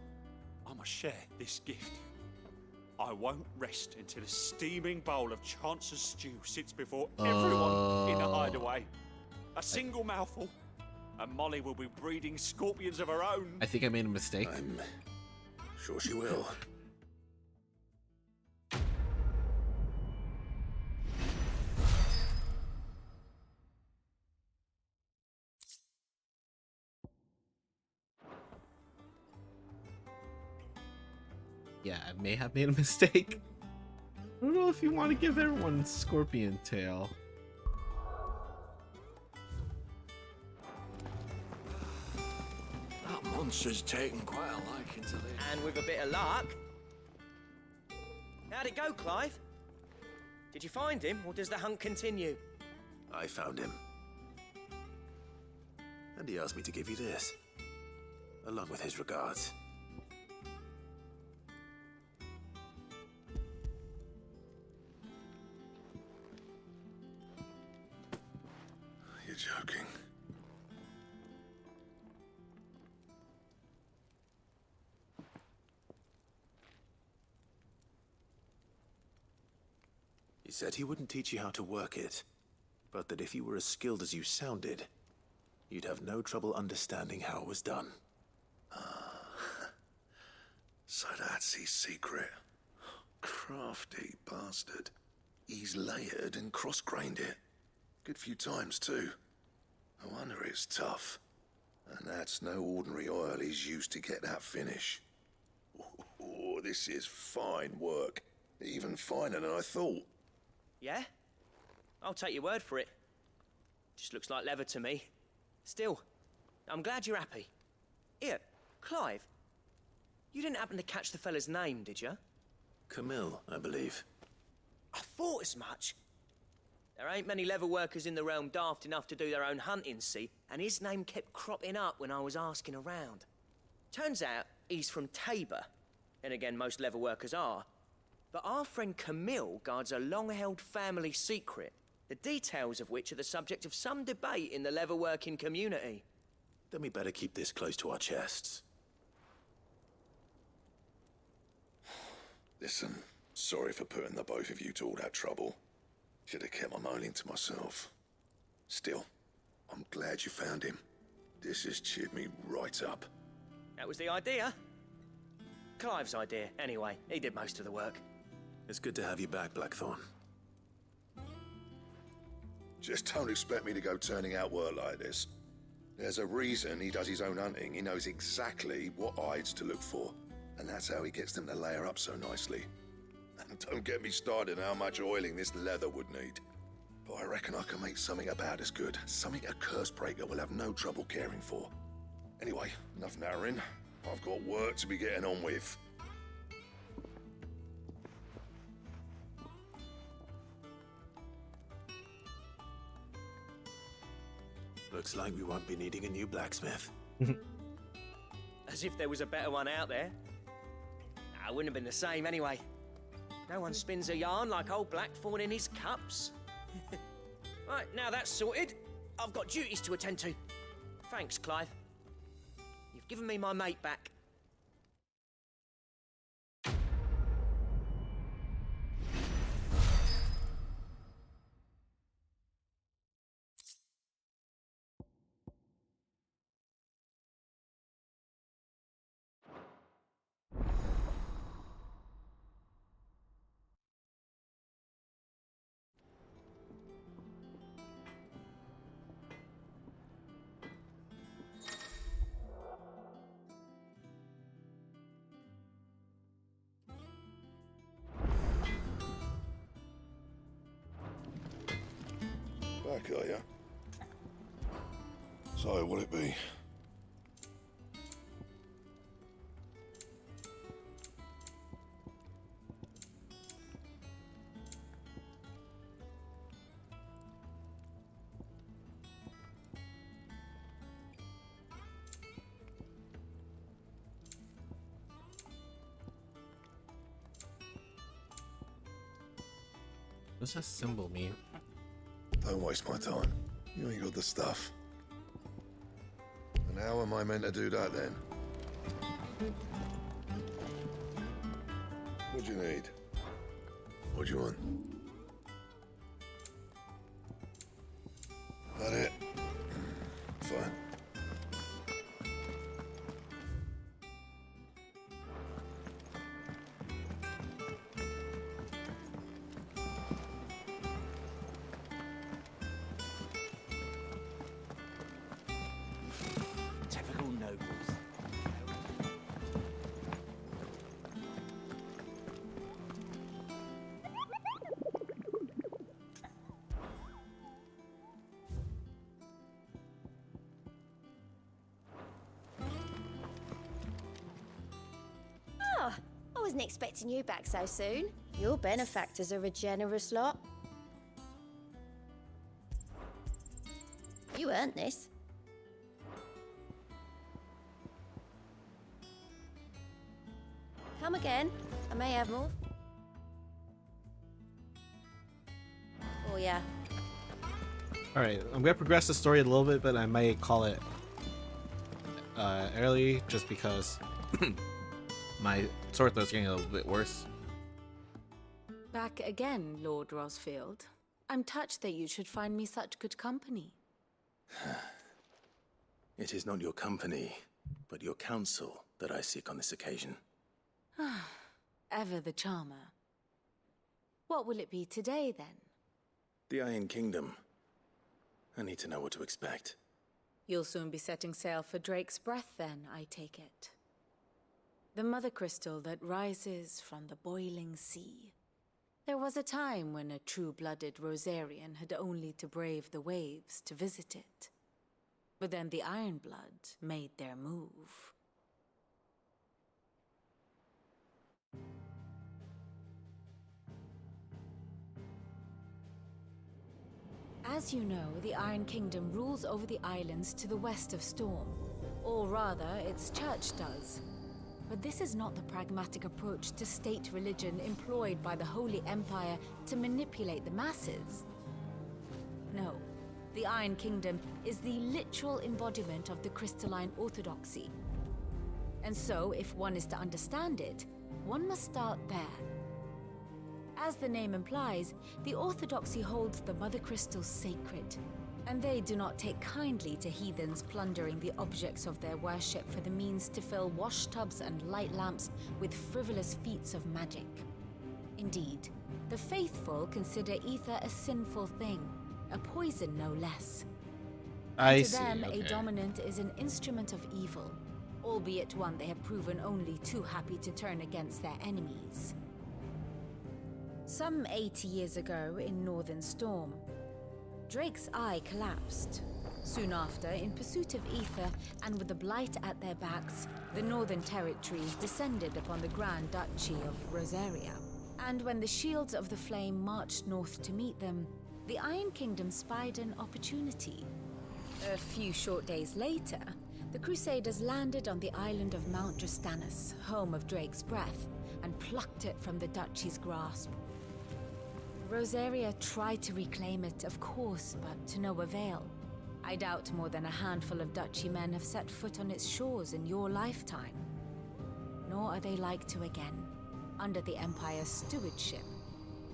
I must share this gift. I won't rest until a steaming bowl of Chance's Stew sits before everyone in the hideaway. A single mouthful, and Molly will be breeding scorpions of her own. I think I made a mistake. I'm sure she will. Yeah, I may have made a mistake. I don't know if you want to give everyone Scorpion Tail. That monster's taken quite a liking to Lady. And with a bit of luck. How'd it go, Clive? Did you find him, or does the hunt continue? I found him. And he asked me to give you this, along with his regards. You're joking. He said he wouldn't teach you how to work it, but that if you were as skilled as you sounded, you'd have no trouble understanding how it was done. So that's his secret. Crafty bastard. He's layered and cross-grained it. Good few times, too. No wonder it's tough. And that's no ordinary oil he's used to get that finish. Oh, this is fine work. Even finer than I thought. Yeah? I'll take your word for it. Just looks like leather to me. Still, I'm glad you're happy. Here, Clive, you didn't happen to catch the fella's name, did you? Camille, I believe. I thought as much. There ain't many leather workers in the realm daft enough to do their own hunting, see, and his name kept cropping up when I was asking around. Turns out he's from Tabor, and again, most leather workers are. But our friend Camille guards a long-held family secret, the details of which are the subject of some debate in the leather-working community. Then we better keep this close to our chests. Listen, sorry for putting the both of you to all that trouble. Should have kept my moaning to myself. Still, I'm glad you found him. This has cheered me right up. That was the idea. Clive's idea, anyway. He did most of the work. It's good to have you back, Blackthorn. Just don't expect me to go turning out work like this. There's a reason he does his own hunting. He knows exactly what hides to look for. And that's how he gets them to layer up so nicely. And don't get me started on how much oiling this leather would need. But I reckon I can make something about as good. Something a Cursebreaker will have no trouble caring for. Anyway, enough narrowing. I've got work to be getting on with. Looks like we won't be needing a new blacksmith. As if there was a better one out there. Nah, it wouldn't have been the same anyway. No one spins a yarn like old Blackthorn in his cups. Right, now that's sorted, I've got duties to attend to. Thanks, Clive. You've given me my mate back. Back, are ya? So, what'll it be? What's that symbol mean? Don't waste my time. You ain't got the stuff. And how am I meant to do that then? What do you need? What do you want? That it? Fine. Typical nobles. Oh, I wasn't expecting you back so soon. Your benefactors are a generous lot. You earned this. Come again. I may have more. Oh, yeah. Alright, I'm gonna progress the story a little bit, but I might call it early just because my sore throat's getting a little bit worse. Back again, Lord Rosfield. I'm touched that you should find me such good company. It is not your company, but your counsel that I seek on this occasion. Ever the charmer. What will it be today, then? The Iron Kingdom. I need to know what to expect. You'll soon be setting sail for Drake's Breath, then, I take it. The mother crystal that rises from the boiling sea. There was a time when a true-blooded Rosarian had only to brave the waves to visit it. But then the Ironblood made their move. As you know, the Iron Kingdom rules over the islands to the west of Storm. Or rather, its church does. But this is not the pragmatic approach to state religion employed by the Holy Empire to manipulate the masses. No, the Iron Kingdom is the literal embodiment of the crystalline orthodoxy. And so, if one is to understand it, one must start there. As the name implies, the orthodoxy holds the Mother Crystal sacred, and they do not take kindly to heathens plundering the objects of their worship for the means to fill washtubs and light lamps with frivolous feats of magic. Indeed, the faithful consider ether a sinful thing, a poison no less. I To see. them, Okay. a dominant is an instrument of evil, albeit one they have proven only too happy to turn against their enemies. Some 80 years ago in Northern Storm, Drake's eye collapsed. Soon after, in pursuit of ether and with the blight at their backs, the Northern Territories descended upon the Grand Duchy of Rosaria. And when the Shields of the Flame marched north to meet them, the Iron Kingdom spied an opportunity. A few short days later, the Crusaders landed on the island of Mount Drastanus, home of Drake's breath, and plucked it from the duchy's grasp. Rosaria tried to reclaim it, of course, but to no avail. I doubt more than a handful of duchy men have set foot on its shores in your lifetime. Nor are they like to again, under the Empire's stewardship,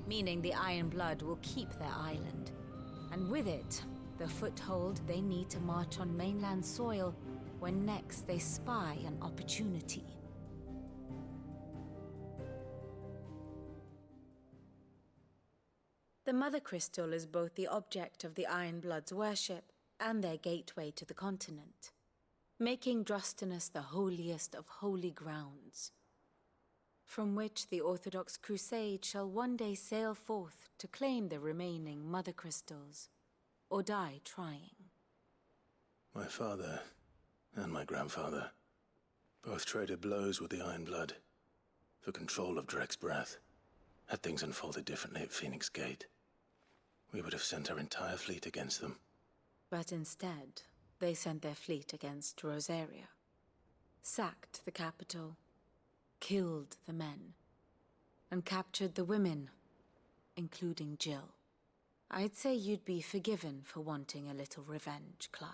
meaning the Iron Blood will keep their island, and with it, the foothold they need to march on mainland soil when next they spy an opportunity. The Mother Crystal is both the object of the Iron Blood's worship and their gateway to the continent, making Drastanus the holiest of holy grounds, from which the Orthodox Crusade shall one day sail forth to claim the remaining Mother Crystals, or die trying. My father and my grandfather both traded blows with the Iron Blood for control of Drake's breath. Had things unfolded differently at Phoenix Gate, we would have sent our entire fleet against them. But instead, they sent their fleet against Rosaria, sacked the capital, killed the men, and captured the women, including Jill. I'd say you'd be forgiven for wanting a little revenge, Clive.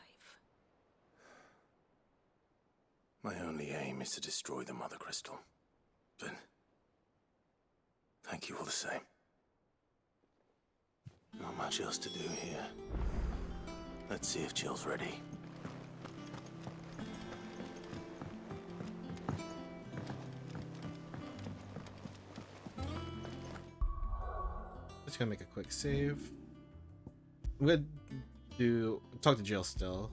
My only aim is to destroy the Mother Crystal. But thank you all the same. Not much else to do here. Let's see if Jill's ready. Just gonna make a quick save. I'm gonna talk to Jill still.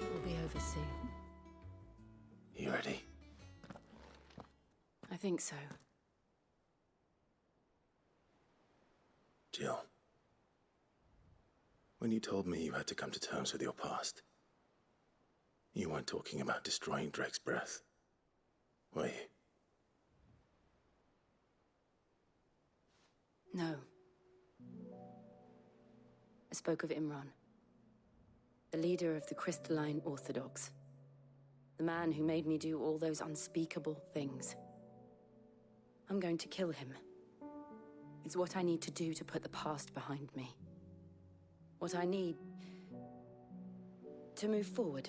We'll be over soon. You ready? I think so. Jill, when you told me you had to come to terms with your past, you weren't talking about destroying Drake's breath, were you? No. I spoke of Imran, the leader of the Crystalline Orthodox. The man who made me do all those unspeakable things. I'm going to kill him. It's what I need to do to put the past behind me. What I need to move forward.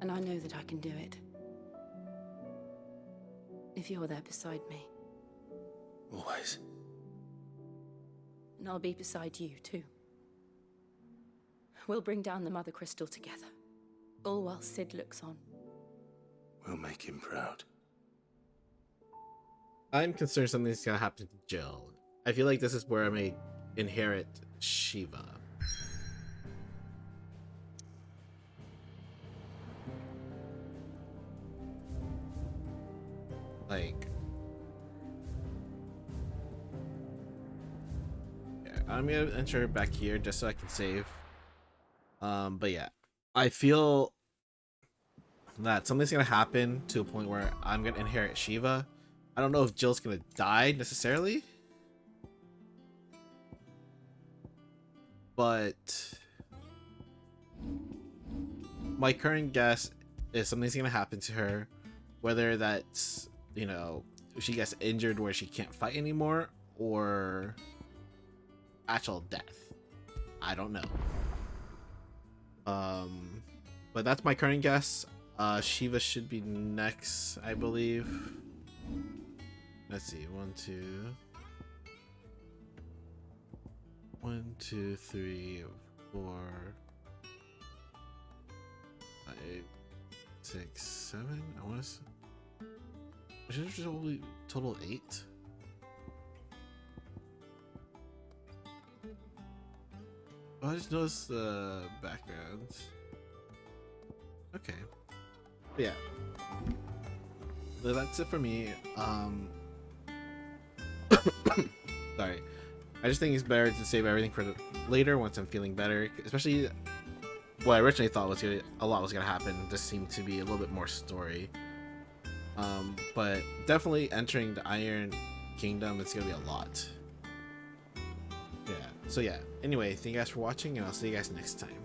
And I know that I can do it. If you're there beside me. Always. And I'll be beside you, too. We'll bring down the Mother Crystal together. All while Sid looks on. We'll make him proud. I'm concerned something's gonna happen to Jill. I feel like this is where I may inherit Shiva. Like, yeah, I'm gonna enter back here just so I can save. But yeah, I feel that something's gonna happen to a point where I'm gonna inherit Shiva. I don't know if Jill's gonna die necessarily, but my current guess is something's gonna happen to her, whether that's, you know, she gets injured where she can't fight anymore, or actual death. I don't know. But that's my current guess. Shiva should be next, I believe. Let's see, 1, 2, 3, 4, 6, 7. I want to. Should just only total 8. Oh, I just noticed the backgrounds. Okay. But yeah. So that's it for me. Sorry. I just think it's better to save everything for later once I'm feeling better. Especially what I originally thought was a lot was gonna happen. This seemed to be a little bit more story. But definitely entering the Iron Kingdom, it's gonna be a lot. Yeah. So yeah. Anyway, thank you guys for watching, and I'll see you guys next time.